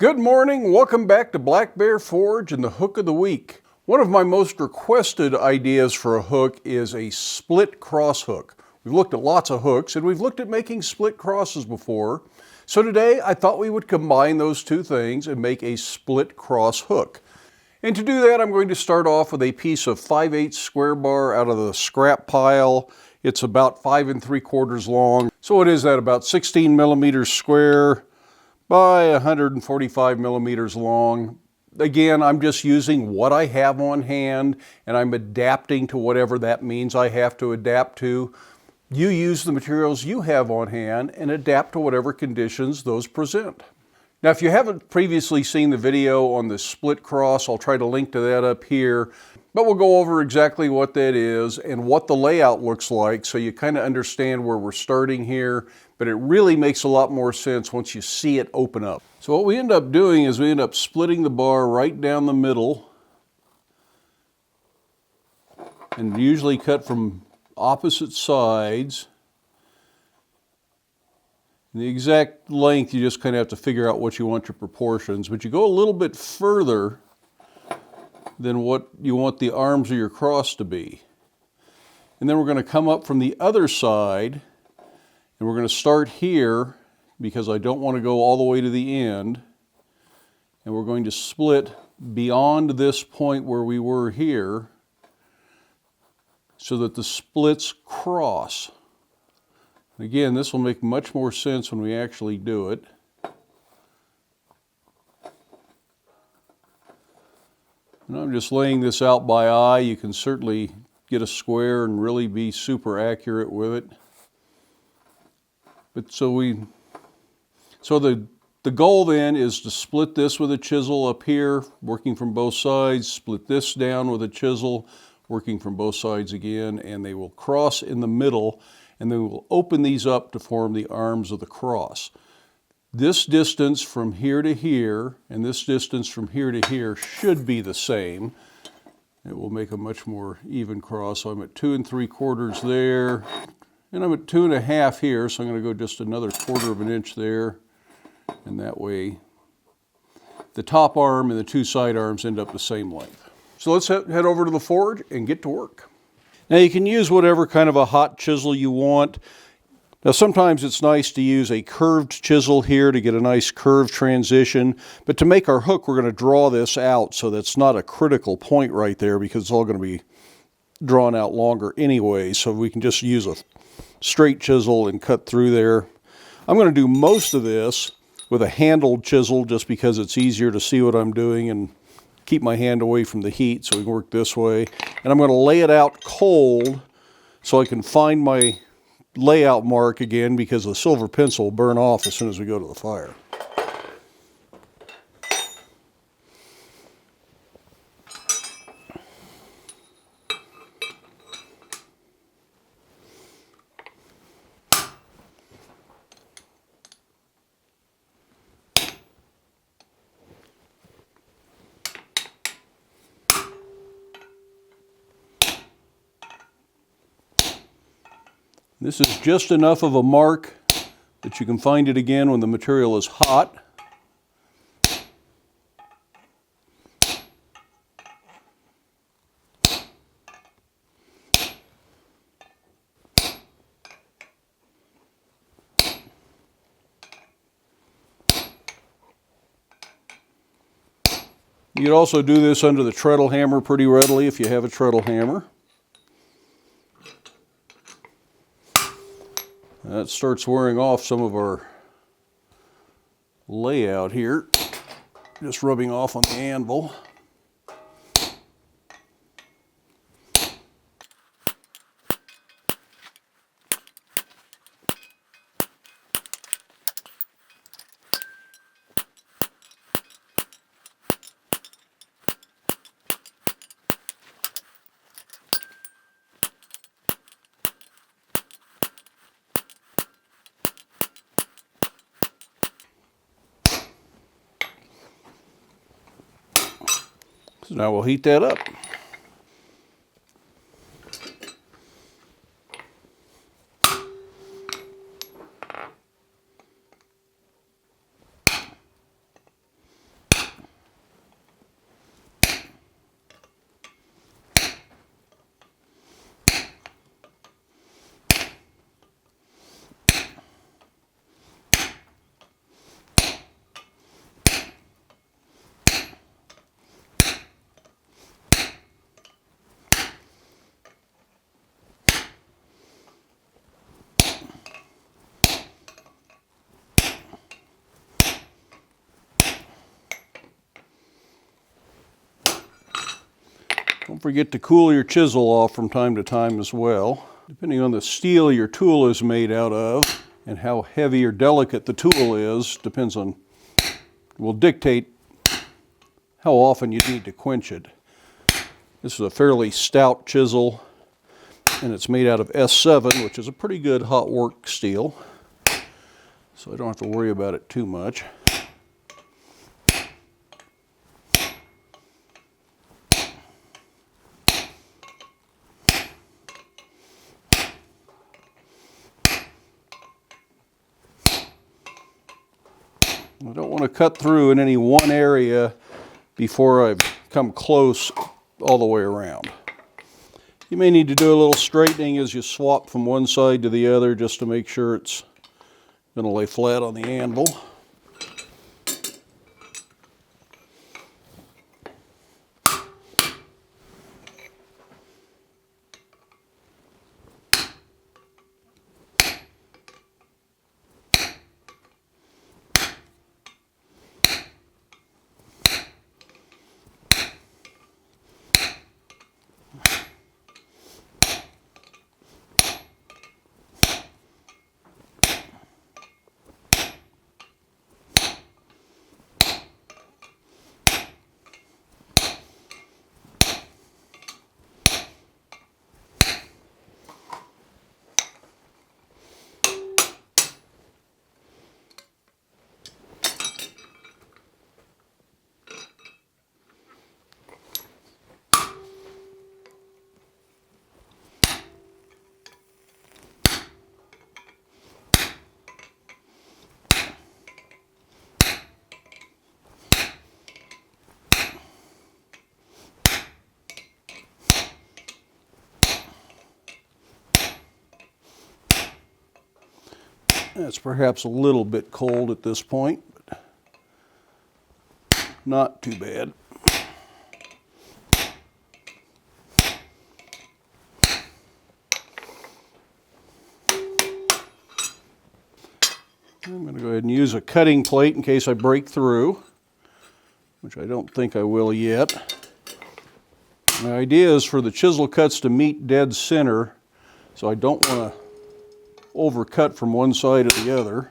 Good morning, welcome back to Black Bear Forge and the Hook of the Week. One of my most requested ideas for a hook is a split cross hook. We've looked at lots of hooks and we've looked at making split crosses before. So today I thought we would combine those two things and make a split cross hook. And to do that I'm going to start off with a piece of 5/8 square bar out of the scrap pile. It's about 5 3/4 long. So what is that, about 16 millimeters square by 145 millimeters long. Again, I'm just using what I have on hand and I'm adapting to whatever that means I have to adapt to. You use the materials you have on hand and adapt to whatever conditions those present. Now, if you haven't previously seen the video on the split cross, I'll try to link to that up here, but we'll go over exactly what that is and what the layout looks like so you kind of understand where we're starting here, but it really makes a lot more sense once you see it open up. So what we end up doing is we end up splitting the bar right down the middle and usually cut from opposite sides. And the exact length, you just kind of have to figure out what you want your proportions, but you go a little bit further than what you want the arms of your cross to be. And then we're going to come up from the other side and we're going to start here because I don't want to go all the way to the end. And we're going to split beyond this point where we were here so that the splits cross. Again, this will make much more sense when we actually do it. And I'm just laying this out by eye. You can certainly get a square and really be super accurate with it. But the goal then is to split this with a chisel up here, working from both sides, split this down with a chisel, working from both sides again, and they will cross in the middle, and then we'll open these up to form the arms of the cross. This distance from here to here and this distance from here to here should be the same. It will make a much more even cross. So I'm at 2 3/4 there, and I'm at 2 1/2 here, so I'm going to go just another 1/4 of an inch there, and that way the top arm and the two side arms end up the same length. So let's head over to the forge and get to work. Now you can use whatever kind of a hot chisel you want. Now sometimes it's nice to use a curved chisel here to get a nice curved transition, but to make our hook we're going to draw this out so that's not a critical point right there because it's all going to be drawn out longer anyway, so we can just use a straight chisel and cut through there. I'm going to do most of this with a handled chisel just because it's easier to see what I'm doing and keep my hand away from the heat so we can work this way. And I'm going to lay it out cold so I can find my layout mark again because the silver pencil will burn off as soon as we go to the fire. This is just enough of a mark that you can find it again when the material is hot. You could also do this under the treadle hammer pretty readily if you have a treadle hammer. That starts wearing off some of our layout here, just rubbing off on the anvil. So now we'll heat that up. Don't forget to cool your chisel off from time to time as well. Depending on the steel your tool is made out of and how heavy or delicate the tool is, will dictate how often you need to quench it. This is a fairly stout chisel, and it's made out of S7, which is a pretty good hot work steel, so I don't have to worry about it too much. I don't want to cut through in any one area before I've come close all the way around. You may need to do a little straightening as you swap from one side to the other just to make sure it's going to lay flat on the anvil. It's perhaps a little bit cold at this point, but not too bad. I'm going to go ahead and use a cutting plate in case I break through, which I don't think I will yet. My idea is for the chisel cuts to meet dead center, so I don't want to overcut from one side or the other.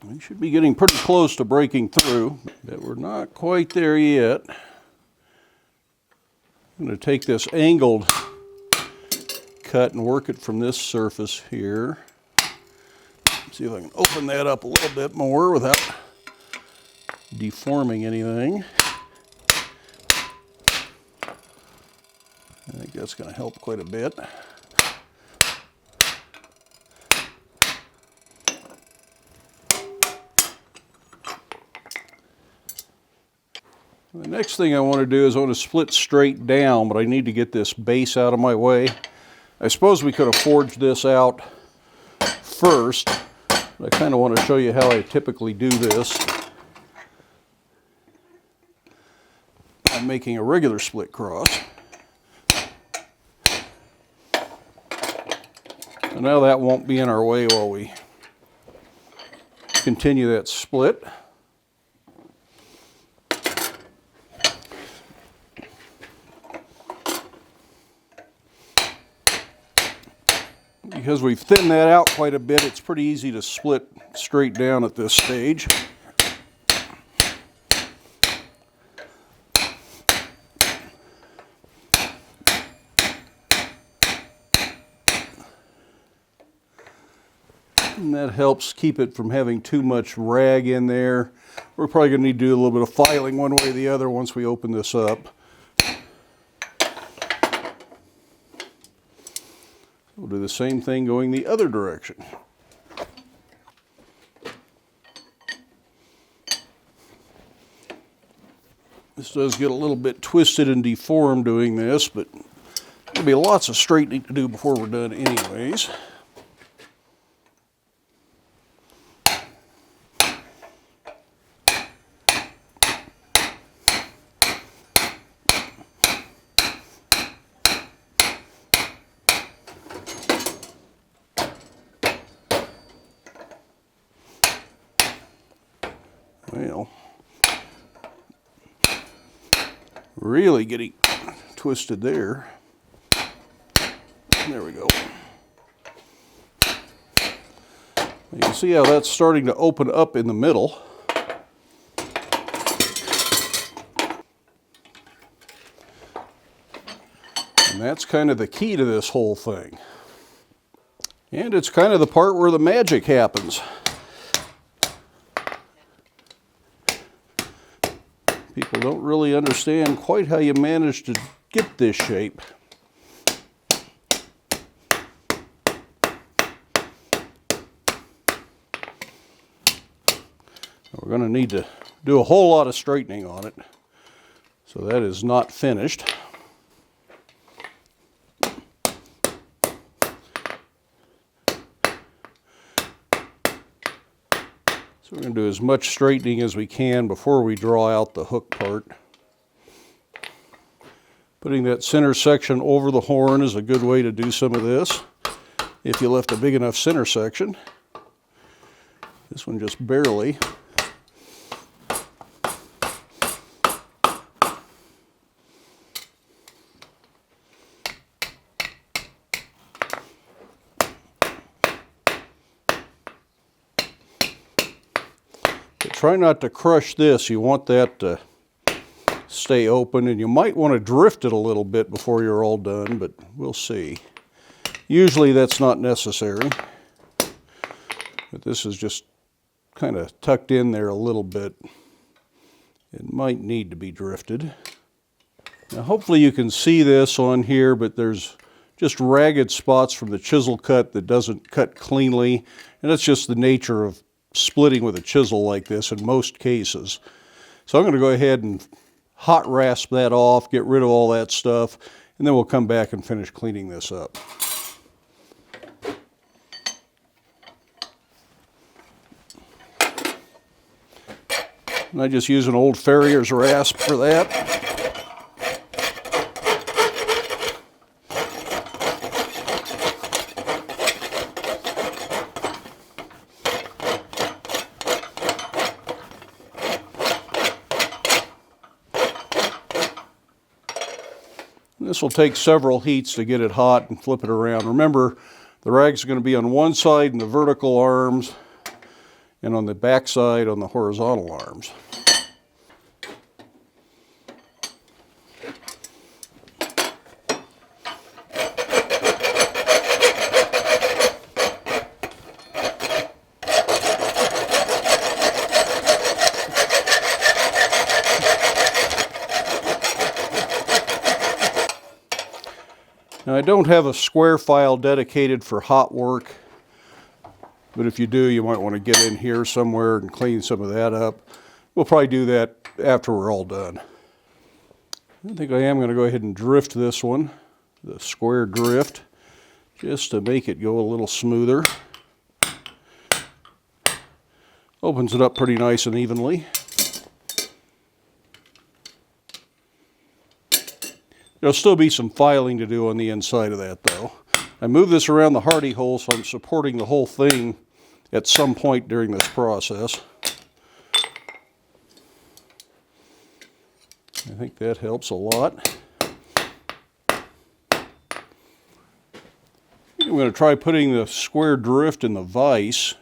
We should be getting pretty close to breaking through, but we're not quite there yet. I'm going to take this angled cut and work it from this surface here. See if I can open that up a little bit more without deforming anything. I think that's going to help quite a bit. The next thing I want to do is I want to split straight down, but I need to get this base out of my way. I suppose we could have forged this out first. I kind of want to show you how I typically do this. I'm making a regular split cross. So now that won't be in our way while we continue that split. Because we've thinned that out quite a bit, it's pretty easy to split straight down at this stage. And that helps keep it from having too much rag in there. We're probably going to need to do a little bit of filing one way or the other once we open this up. We'll do the same thing going the other direction. This does get a little bit twisted and deformed doing this, but there'll be lots of straightening to do before we're done anyways. Well, really getting twisted there. There we go. You can see how that's starting to open up in the middle. And that's kind of the key to this whole thing. And it's kind of the part where the magic happens. People don't really understand quite how you manage to get this shape. We're going to need to do a whole lot of straightening on it. So that is not finished. So we're going to do as much straightening as we can before we draw out the hook part. Putting that center section over the horn is a good way to do some of this, if you left a big enough center section. This one just barely. Try not to crush this. You want that to stay open, and you might want to drift it a little bit before you're all done, but we'll see. Usually that's not necessary, but this is just kind of tucked in there a little bit. It might need to be drifted. Now hopefully you can see this on here, but there's just ragged spots from the chisel cut that doesn't cut cleanly, and that's just the nature of splitting with a chisel like this in most cases. So I'm going to go ahead and hot rasp that off, get rid of all that stuff, and then we'll come back and finish cleaning this up. And I just use an old farrier's rasp for that. This will take several heats to get it hot and flip it around. Remember, the rag's going to be on one side in the vertical arms and on the back side on the horizontal arms. Now I don't have a square file dedicated for hot work, but if you do, you might want to get in here somewhere and clean some of that up. We'll probably do that after we're all done. I think I am going to go ahead and drift this one, the square drift, just to make it go a little smoother. Opens it up pretty nice and evenly. There'll still be some filing to do on the inside of that though. I move this around the hardy hole so I'm supporting the whole thing at some point during this process. I think that helps a lot. I'm going to try putting the square drift in the vise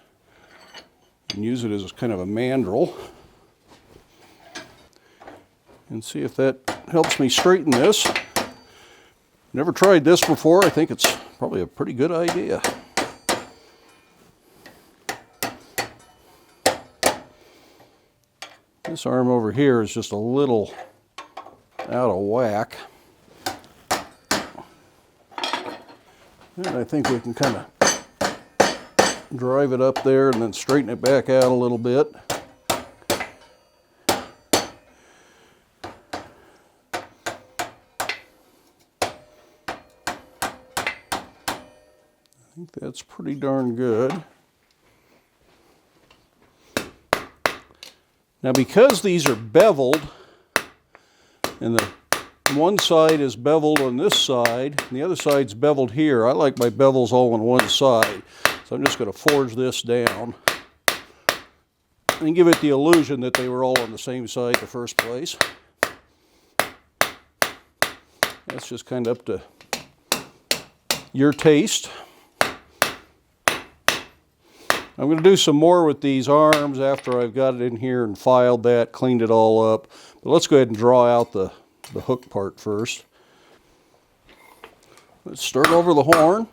and use it as kind of a mandrel and see if that helps me straighten this. Never tried this before. I think it's probably a pretty good idea. This arm over here is just a little out of whack. And I think we can kind of drive it up there and then straighten it back out a little bit. I think that's pretty darn good. Now because these are beveled, and the one side is beveled on this side, and the other side's beveled here, I like my bevels all on one side. So I'm just going to forge this down and give it the illusion that they were all on the same side in the first place. That's just kind of up to your taste. I'm going to do some more with these arms after I've got it in here and filed that, cleaned it all up. But let's go ahead and draw out the hook part first. Let's start over the horn.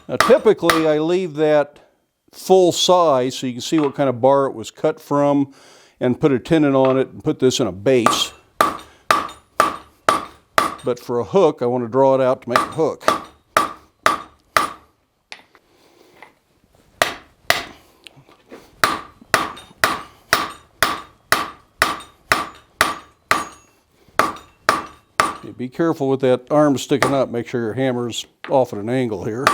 Now typically I leave that full size so you can see what kind of bar it was cut from, and put a tenon on it and put this in a base. But for a hook, I want to draw it out to make a hook. Okay, be careful with that arm sticking up. Make sure your hammer's off at an angle here.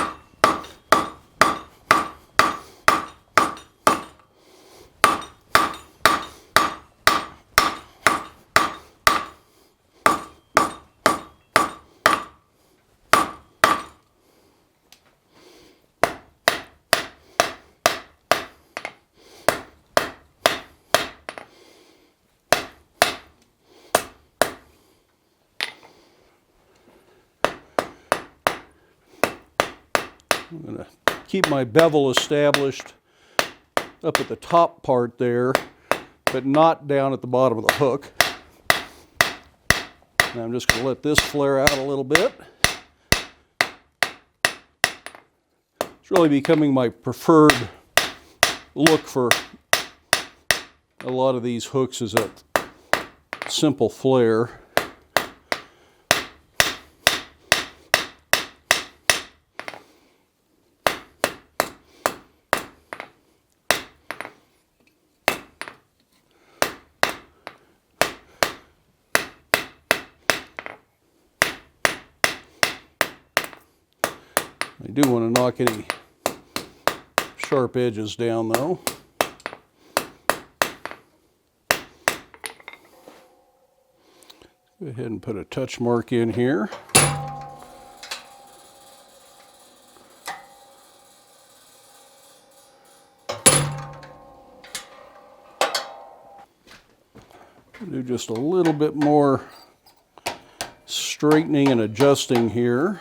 I'm going to keep my bevel established up at the top part there, but not down at the bottom of the hook. Now I'm just going to let this flare out a little bit. It's really becoming my preferred look for a lot of these hooks, is that simple flare. I do want to knock any sharp edges down though. Go ahead and put a touch mark in here. Do just a little bit more straightening and adjusting here.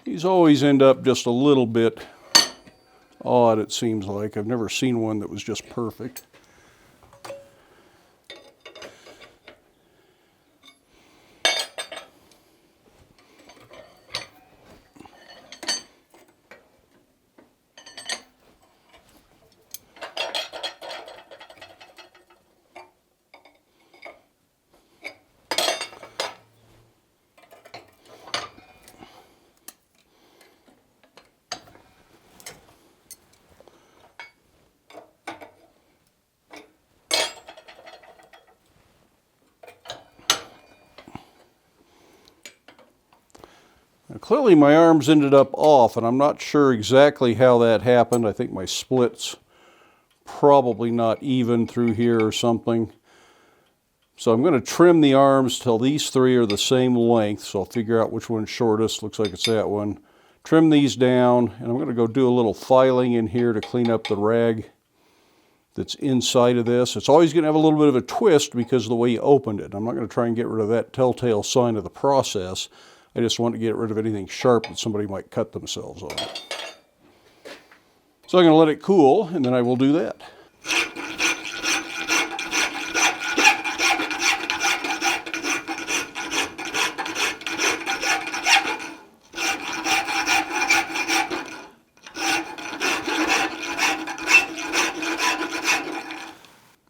These always end up just a little bit odd, it seems like. I've never seen one that was just perfect. clearly my arms ended up off, and I'm not sure exactly how that happened. I think my split's probably not even through here or something. So I'm going to trim the arms till these three are the same length, so I'll figure out which one's shortest. Looks like it's that one. Trim these down, and I'm going to go do a little filing in here to clean up the rag that's inside of this. It's always going to have a little bit of a twist because of the way you opened it. I'm not going to try and get rid of that telltale sign of the process. I just want to get rid of anything sharp that somebody might cut themselves on. So I'm going to let it cool, and then I will do that.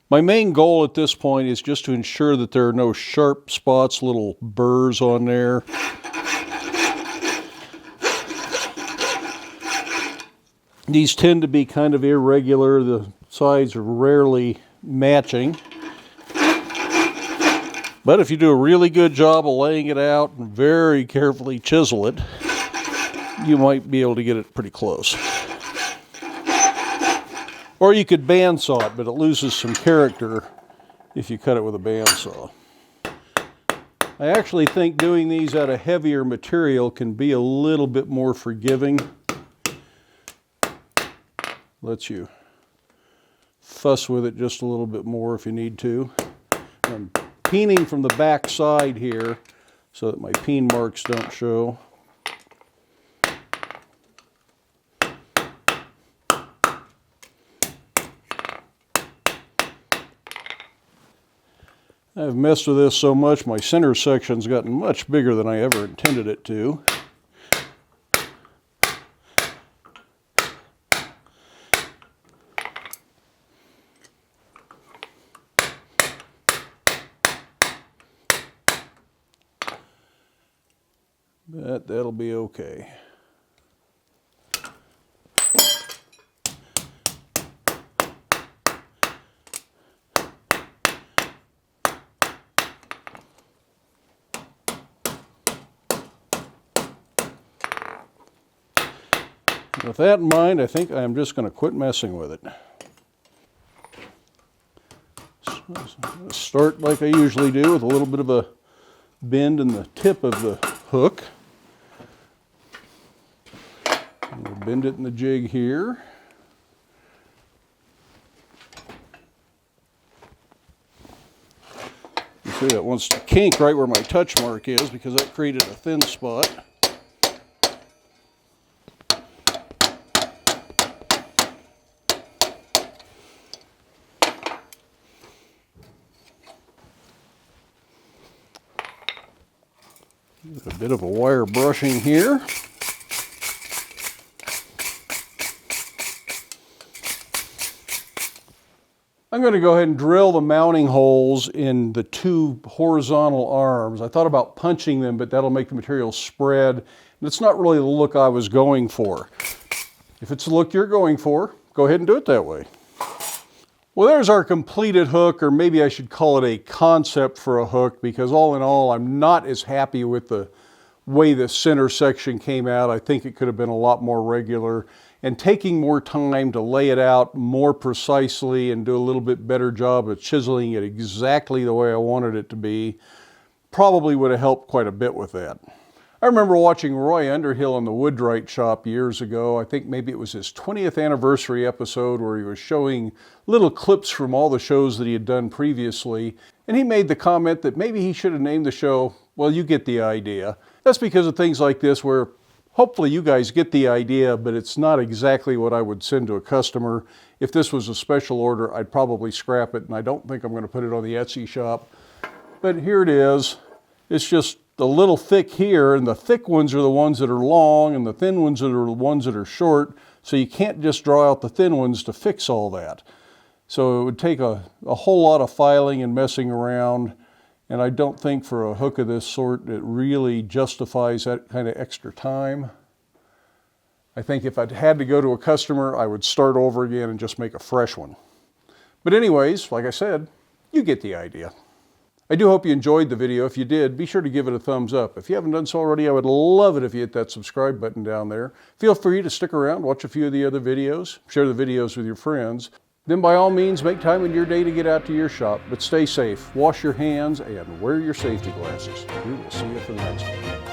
My main goal at this point is just to ensure that there are no sharp spots, little burrs on there. These tend to be kind of irregular. The sides are rarely matching. But if you do a really good job of laying it out and very carefully chisel it, you might be able to get it pretty close. Or you could bandsaw it, but it loses some character if you cut it with a bandsaw. I actually think doing these out of heavier material can be a little bit more forgiving. Lets you fuss with it just a little bit more if you need to. I'm peening from the back side here so that my peen marks don't show. I've messed with this so much, my center section's gotten much bigger than I ever intended it to. But that'll be okay. With that in mind, I think I'm just going to quit messing with it. So I'm going to start like I usually do with a little bit of a bend in the tip of the hook. And we'll bend it in the jig here. You see that wants to kink right where my touch mark is because that created a thin spot. A bit of a wire brushing here. I'm going to go ahead and drill the mounting holes in the two horizontal arms. I thought about punching them, but that'll make the material spread. And it's not really the look I was going for. If it's the look you're going for, go ahead and do it that way. Well, there's our completed hook, or maybe I should call it a concept for a hook, because all in all, I'm not as happy with the way the center section came out. I think it could have been a lot more regular, and taking more time to lay it out more precisely and do a little bit better job of chiseling it exactly the way I wanted it to be probably would have helped quite a bit with that. I remember watching Roy Underhill in the Woodwright shop years ago. I think maybe it was his 20th anniversary episode where he was showing little clips from all the shows that he had done previously. And he made the comment that maybe he should have named the show, well, you get the idea. That's because of things like this where hopefully you guys get the idea, but it's not exactly what I would send to a customer. If this was a special order, I'd probably scrap it, and I don't think I'm going to put it on the Etsy shop. But here it is. It's just a little thick here, and the thick ones are the ones that are long, and the thin ones are the ones that are short, so you can't just draw out the thin ones to fix all that. So it would take a whole lot of filing and messing around, and I don't think for a hook of this sort it really justifies that kind of extra time. I think if I'd had to go to a customer, I would start over again and just make a fresh one. But anyways, like I said, you get the idea. I do hope you enjoyed the video. If you did, be sure to give it a thumbs up. If you haven't done so already, I would love it if you hit that subscribe button down there. Feel free to stick around, watch a few of the other videos, share the videos with your friends. Then by all means, make time in your day to get out to your shop, but stay safe, wash your hands, and wear your safety glasses. We will see you for the next one.